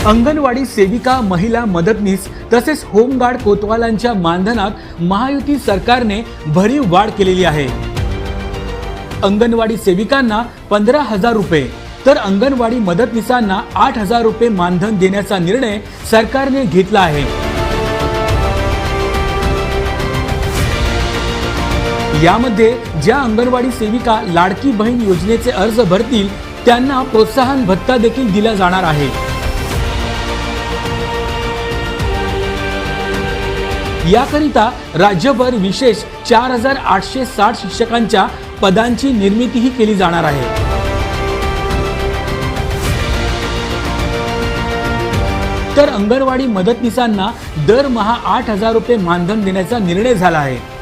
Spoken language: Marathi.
अंगणवाडी सेविका, महिला मदतनीस तसेच होमगार्ड कोतवालांच्या मानधनात महायुती सरकारने भरीव वाढ केलेली आहे। अंगणवाडी सेविकांना 15,000 रुपये तर अंगणवाडी मदतनीसांना 8,000 रुपये मानधन देण्याचा निर्णय सरकारने घेतला आहे। यामध्ये ज्या अंगणवाडी सेविका लाडकी बहीण योजनेचे अर्ज भरतील त्यांना प्रोत्साहन भत्ता देखील दिला जाणार आहे। याकरिता राज्यभर विशेष 4,860 शिक्षकांच्या पदांची निर्मितीही केली जाणार आहे। तर अंगणवाडी मदतनीसांना दरमहा 8,000 रुपये मानधन देण्याचा निर्णय झाला आहे।